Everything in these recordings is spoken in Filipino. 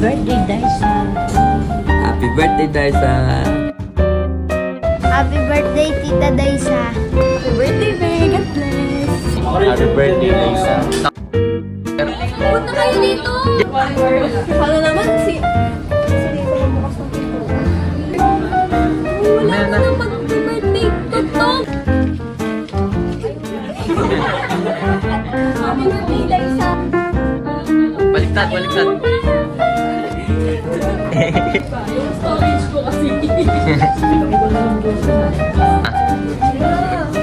birthday, Daisa. Happy birthday, Daisa. Happy birthday, Tita Daisa. Happy birthday, May. God bless. Happy birthday, Daisa. Punta kayo dito. Ano naman si... Wala ka nang mag-birthday. Totoo. Happy birthday, Daisa. Baliktad. Yung storage ko kasi.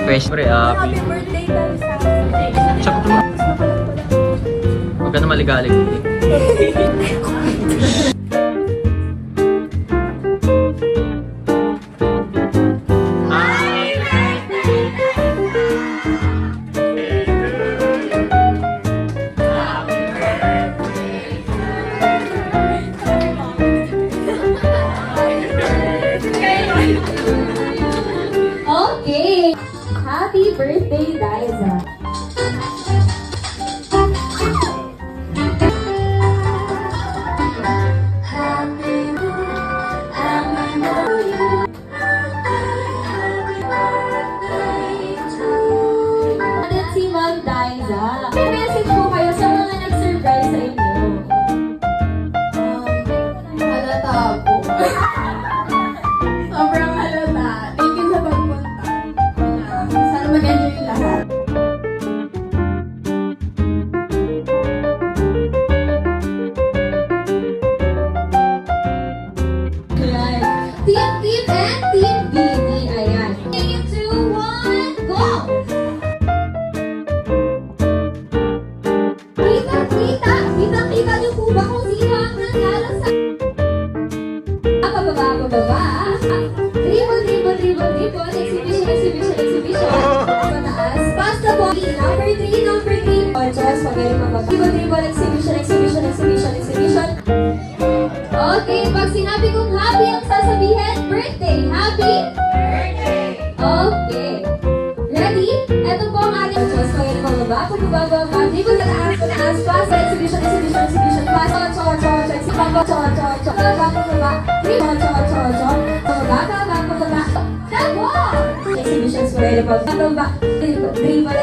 Siyempre, Happy birthday, Daisa. Tsaka ito huwag ka na maligalig. Okay. Happy birthday, Daisa. Si Ma'am Daisa. May message po kayo sa mga nag-surprise sa inyo. Halata po. Sobrang halata. Thank you sa pagpunta. Sana mag-enjoy yung lahat. Ayan. Team and Team BD. Ayan. 3, 2, 1, go! Kita niyo po ba kung sino ang nanalo sa... Pababa. Dribble. Exhibition. Pataas. Pass the ball. Number 3. Just pagay pababa. Dribble. Exhibition. Okay, pag sinabi kong happy ang sasabihin, birthday. Happy? Birthday. Okay. Ready? Ito po ang ating... Just pagay pababa. Dribble. Pataas. Pass. Exhibition. Pass. Exhibitions for number 2. Dribble,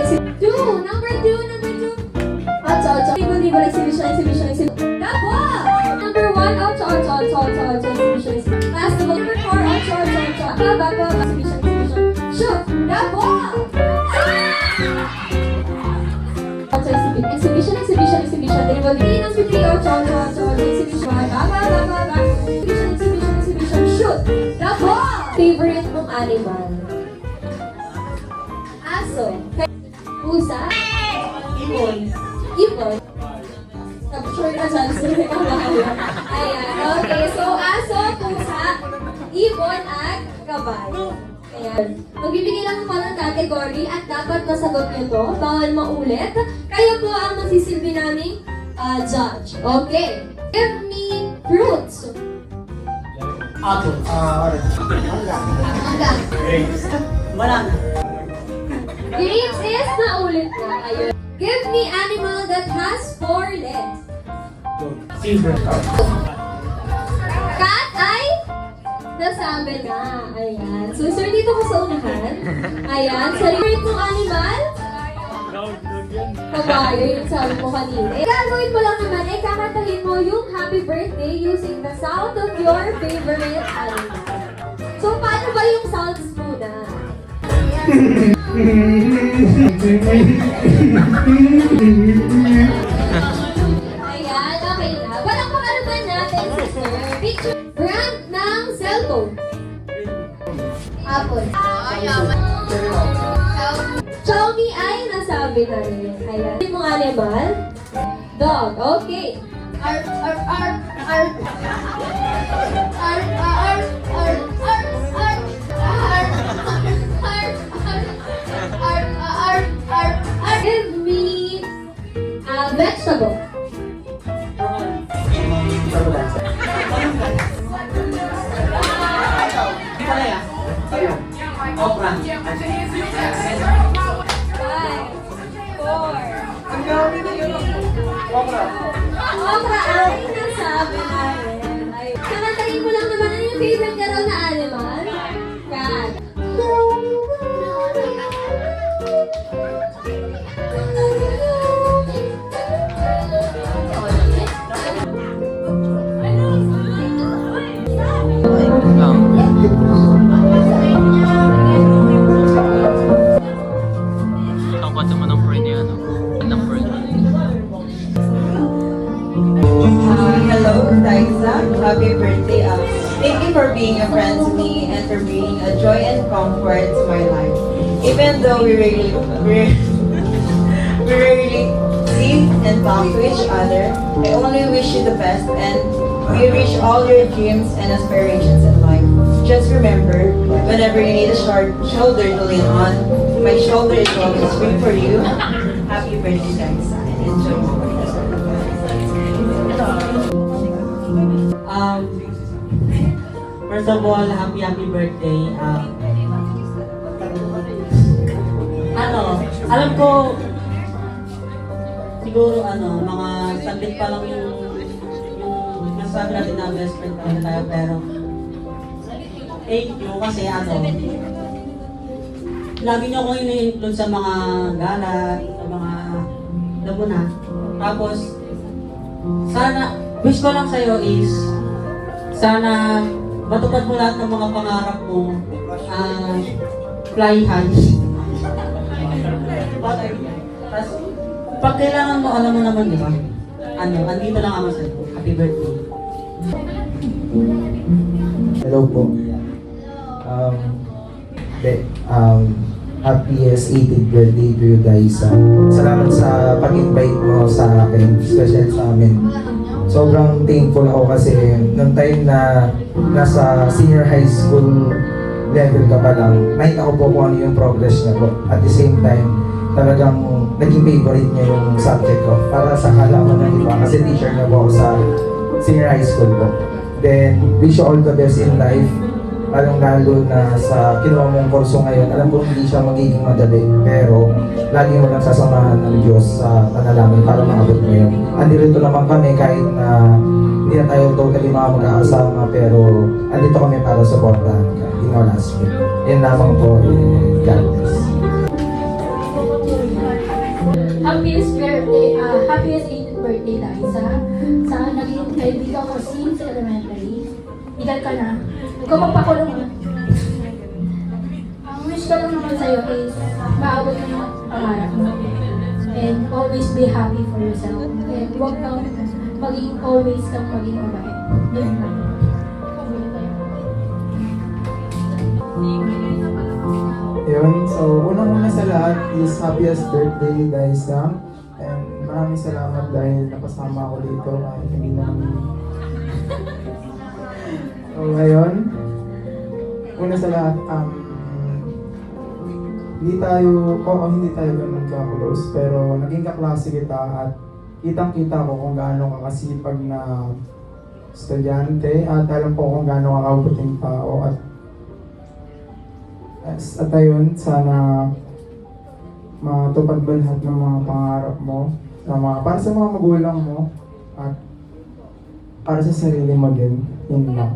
exhibition. Number 1, exhibition. Pass the ball. Number 4, back, exhibition. Shoot, the ball. Exhibition. Dribble, number 3, exhibition. Shoot, the ball. Favorite mong animal? Aso. Pusa. Ibon. Sure ka dyan. Ayan. Okay. So, aso, pusa, ibon, at kabayo. Ayan. Magbibigay lang ako ng category at dapat masagot nyo to. Bawal maulit. Kayo po ang magsisilbi naming judge. Okay. Give me fruits. Apple. Mangga. Banana. Grapes is naulit na. Ayun. Give me animal that has 4 legs. Zebra. Cat ay nasabi na. Ayan. So, sir, dito ko sa unahan. Ayan. So, favorite mong animal? Kabayo, yung sabi mo kanina. Gagawin mo lang naman, kakantahin mo yung happy birthday using the sound of your favorite animal. So, paano ba yung sounds muna? Ayan, okay na. Walang pakalaban natin, sister. Picture. Brand ng cellphone. Apple. Xiaomi ay nasabi na rin. Ayan. Yung mga animal? Dog. Okay. Give me a vegetable. Okra. 5, 4, Okra ay nasabi na happy birthday. Thank you for being a friend to me and for bringing a joy and comfort to my life. Even though we rarely see and talk to each other, I only wish you the best and we reach all your dreams and aspirations in life. Just remember, whenever you need a shoulder to lean on, my shoulder is always free for you. Happy birthday, guys, and enjoy. First of all, happy birthday. Alam ko, siguro mga saglit pa lang yung nasabi natin na best friend talaga tayo, pero thank you kasi lagi niyo akong ini-include sa mga gala, sa mga alam mo na. Tapos, sana, wish ko lang sa'yo is, sana matupad mo lahat ng mga pangarap mo, fly high. Tapos, pag kailangan mo, alam mo naman, di ba? Andito lang ako sa'yo. Happy birthday. Hello po. Happiest 18th birthday to you guys. Salamat sa pag-invite mo sa akin, especially sa amin. Sobrang thankful ako kasi nung time na nasa senior high school level ka pa lang, nakita ko po kung ano yung progress niya po. At the same time, talagang naging favorite niya yung subject ko. Para sa halaman ng iba, kasi teacher na po ako sa senior high school po. Then, wish you all the best in life. Lalong-lalo na sa kinuha mong kurso ngayon, alam ko hindi siya magiging madali, pero lagi mo lang sasamahan ng Diyos sa panalangin para maabot mo yun. Andito naman kami kahit na hindi na tayo totally mga mag-aasama, pero andito kami para supportahan ka in all aspect. Yan lamang po, God bless. Happiest 18th birthday, Liza. Sa naging kaibigan ko since elementary. Igal ka na. Huwag ka magpakulong na. Ang wish ko lang naman sa'yo is maabot mo yung pangarap mo. And always be happy for yourself. And huwag kang always kang maging mabait. Yun lang. Yun, so unang-una sa lahat is happiest birthday, Liza. And maraming salamat dahil napasama ako dito kahit hindi naman. So ngayon, una sa lahat, hindi tayo ganun ka-close, pero naging kaklase kita at kitang-kita ko kung gaano ka kasipag na estudyante at alam ko kung gaano ka kabuting tao at ayun, sana matupad ba lahat ng mga pangarap mo para sa mga magulang mo at para sa sarili mo din. Yun lang.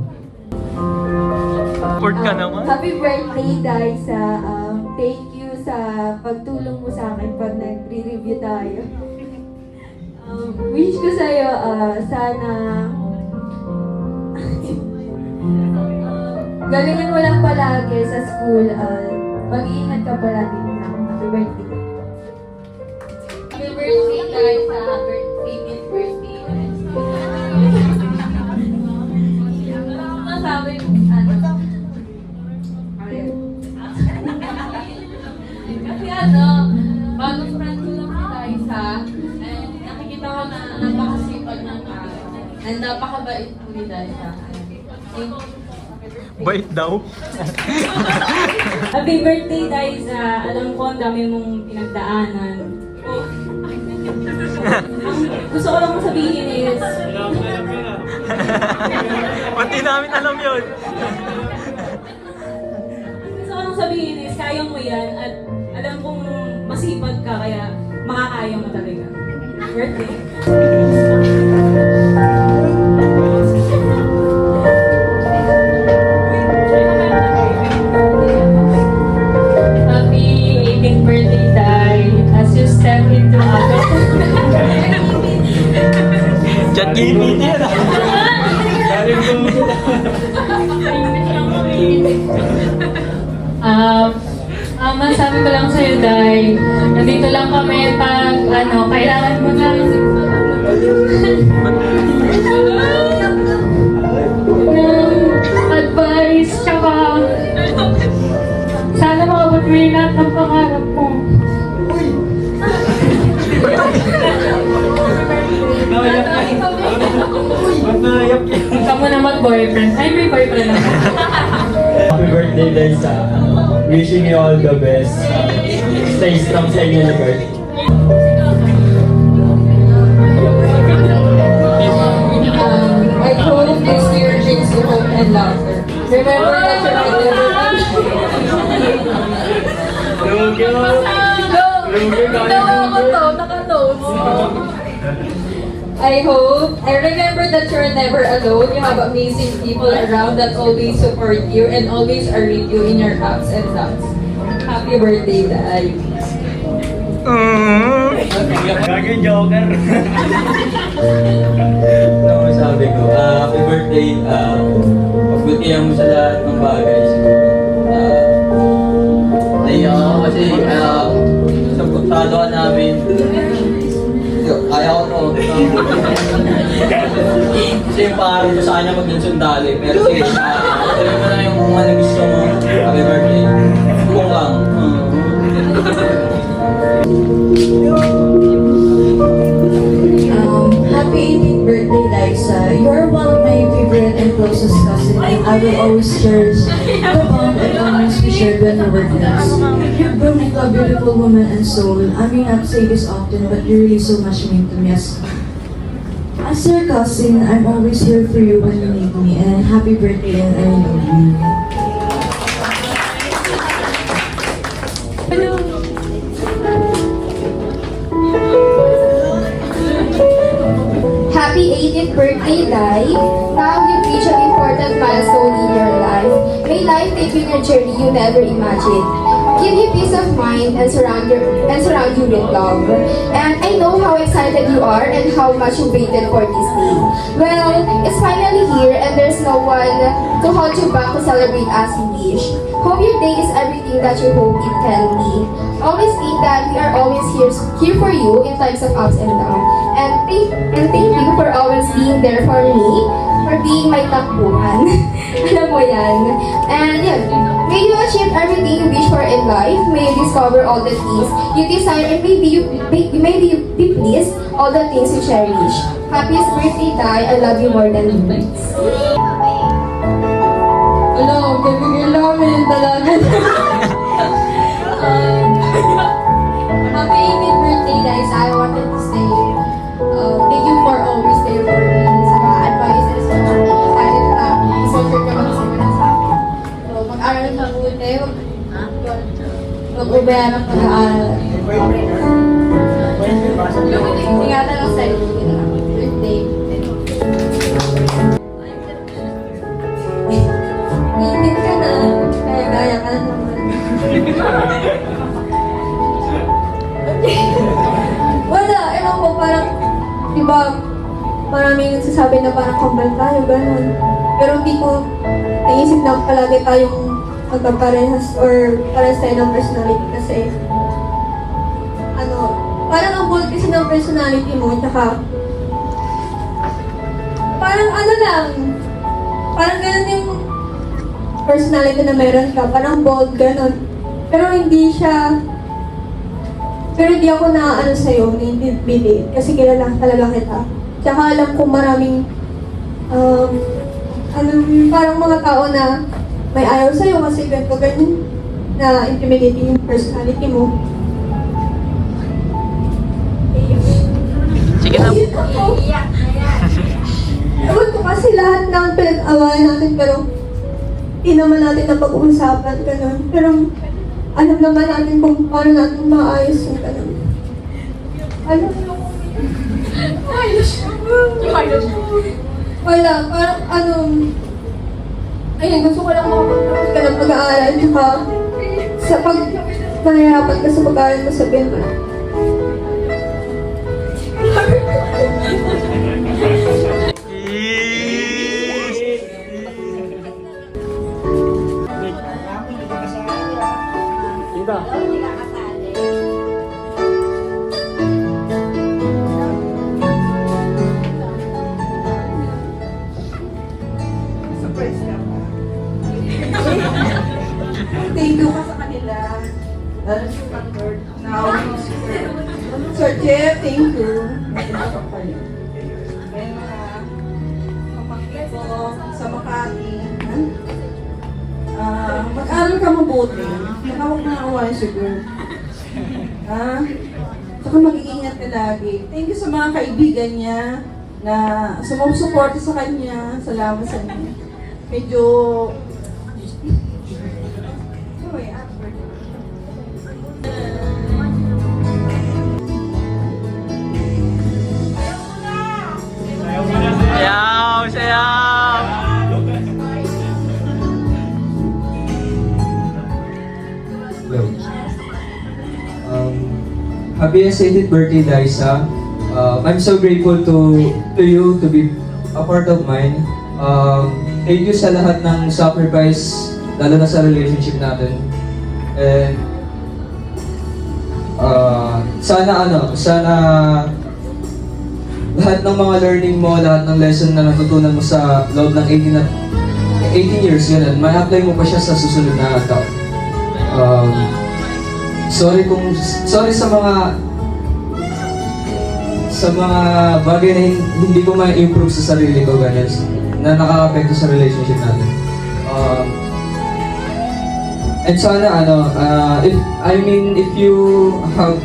Happy birthday, guys. Thank you sa pagtulong mo sa akin pag nagre-review tayo. Wish ko sa'yo, sana galingan mo lang palagi sa school. Mag-iingat ka palagi lang. Happy birthday. Happy birthday, guys. Happy 18th birthday. Masabi mo, Kasi bagong friend ko lang si Liza, and nakikita ko na napakasipag ng tao. And napakabait po ni Liza. Thank you. Bait daw. Happy birthday, Liza. Alam ko ang dami mong pinagdaanan. Gusto ko lang sabihin is... Pati namin alam yun. Gusto ko lang sabihin is kaya mo yan at alam kong masipag ka kaya makakaya mo talaga. Birthday. Happy 18th birthday, Dai. As you step into adulthood. Chat gaming yan. Masabi ko lang sa'yo, Dai. Nandito lang kami pag, kailangan mo na. mag-boyfriend. Ay, may boyfriend ako. Happy birthday, Liza. Wishing you all the best. Stay strong sa inyo ni Bert. I hope this year brings you hope and laughter. Remember that you're not I remember that you're never alone. You have amazing people around that always support you and always are with you in your ups and downs. Happy birthday, Dad. Gagawin Joker. Ano masabi ko? Happy birthday. Pagbutihan mo sa lahat ng bagay siguro. Naiyak ako kasi sa pagtalo ka namin. Kaya ko no. Kasi yung pangarap ko sa kanya maging sundali. Pero sige, tuloy mo na yung ano gusto mo. Happy birthday. Kung lang. Happy 18th birthday, Liza. You are one of my favorite and closest cousins, and I will always cherish the bond and moments we shared when we were kids. You've grown into a beautiful woman and soul. I may not say this often, but you really so much mean to me as your cousin. I'm always here for you when you need me, and happy birthday, and I love you. Happy 18th birthday, Dai. Now you've reached an important milestone in your life. May life take you on a journey you never imagined. Give you peace of mind and surround you with love. And I know how excited you are and how much you waited for this day. Well, it's finally here and there's no one to hold you back to celebrate as you wish. Hope your day is everything that you hope it can be. Always think that we are always here for you in times of ups and downs. And thank you for always being there for me, for being my takbuhan. Alam mo yan. And yun, may you achieve everything you wish for in life. May you discover all the things you desire and maybe you be pleased all the things you cherish. Happiest birthday, Dai. I love you more than words. Hello, kaibigan namin talaga. Happy 18th birthday, guys. I wanted to say thank you for always there for me sa mga advices mo. Kahit i-support ka mag-simula sa akin. So, mag-aral ng mabuti. Mag-ubayan ng pag-aaral. Ingatan lang sa'yo. Birthday. Init ka na. Kaya ka na naman. Wala, ewan ko, parang, di ba, maraming nagsasabi na parang kambal tayo, gano'n. Pero hindi ko naisip na palagi tayong magkaparehas or parehas tayo ng personality kasi, parang ang bold kasi ng personality mo, tsaka, parang parang gano'n yung personality na meron ka, parang bold, gano'n. Pero hindi ako na sa'yo, naiintindihan kasi kilala talaga kita. Tsaka alam ko maraming, parang mga tao na may ayaw sa'yo kasi ganito ganyan na intimidating yung personality mo. Sige na. Ewan ko kasi lahat ng pinag-awayan natin pero hindi naman natin na pag-uusapan, gano'n. Pero alam naman natin kung paano natin maayos yung gano'n. Alam mo, wala, parang ayun, gusto ko lang makapagpapos ka ng pag-aaral, tsaka sa pag mahirapan ka sa pag-aaral mo, sabihin mo lang. Thank you ka sa kanila. Now, Sir Jeff, thank you. And kapatid ko sa mag-aral ka mabuti. Baka huwag na awayan si girl. Ha? Saka mag-iingat ka lagi. Thank you sa mga kaibigan niya na sumusuporta sa kanya. Salamat sa inyo. Medyo... Sayaw! Sayaw! Hello. Happy and sated birthday, Daisa. I'm so grateful to you to be a part of mine. Thank you sa lahat ng sacrifice, lalo na sa relationship natin. And sana lahat ng mga learning mo, lahat ng lesson na natutunan mo sa loob ng 18 years, ganun, ma-apply mo pa siya sa susunod na taon. Sorry sa mga bagay na hindi ko ma-improve sa sarili ko, ganun, na nakaka-apekto sa relationship natin. And sana if you have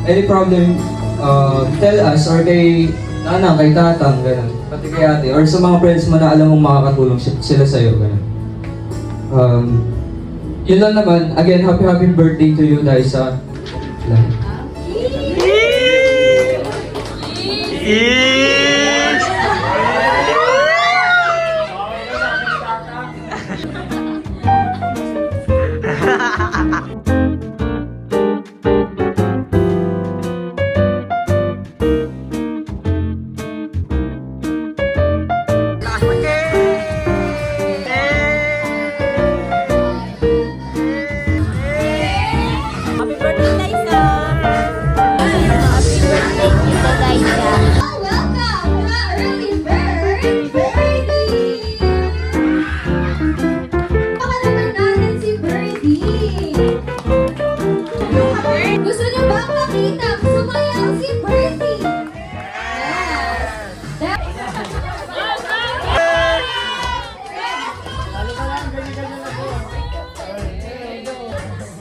any problem, tell us, or kay nanang, kay tatang, ganun, pati kay ate, or sa mga friends mo na alam mong makakatulong sila sa'yo, ganun. Yun lang naman. Again, happy birthday to you, Daisa. Welcome to early bird, Birdie! Baka naman natin si Birdie. Gusto niyo ba makita? Sumayaw si Birdie. Yes.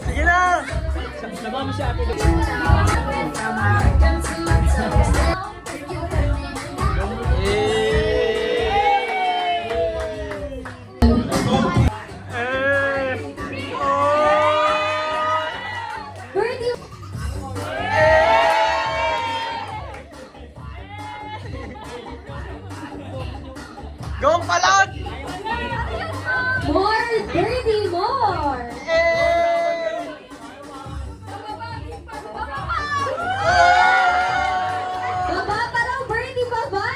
Sige na! Sama mo si ate. Birdie! Go palad! More Birdie, more! Baba pa raw, Birdie, baba!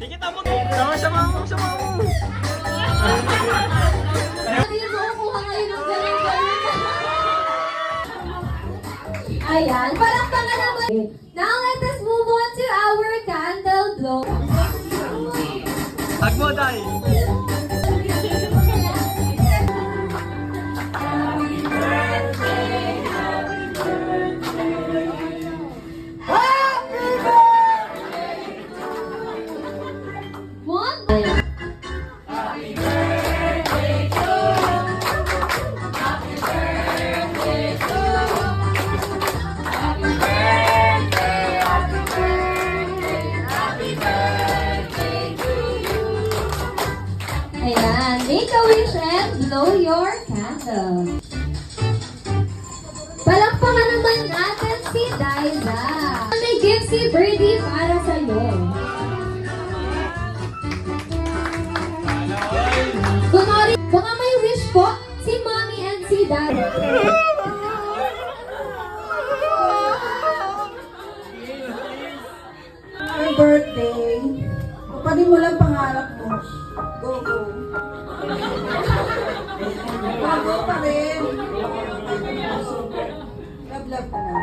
Tikita mo! Sama mo! Ayun, makukuha kayo ng ganun-ganun. Ayan, palakpakan naman. Now let us move on to our candle blow. Hag mo, Day! One. Ayan, make a wish and blow your candle. Palakpakan naman natin si Daisa. May gift si Birdie para sa'yo. Kunwari, baka may wish po si Mommy and si Daddy. Happy birthday. Papanin mo lang pangarap mo. Go, go. Go pa rin. Love ka na.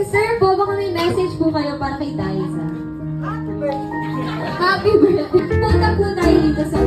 Sir po, baka may message po kayo para kay Daisa. Happy birthday! Punta po tayo dito sa...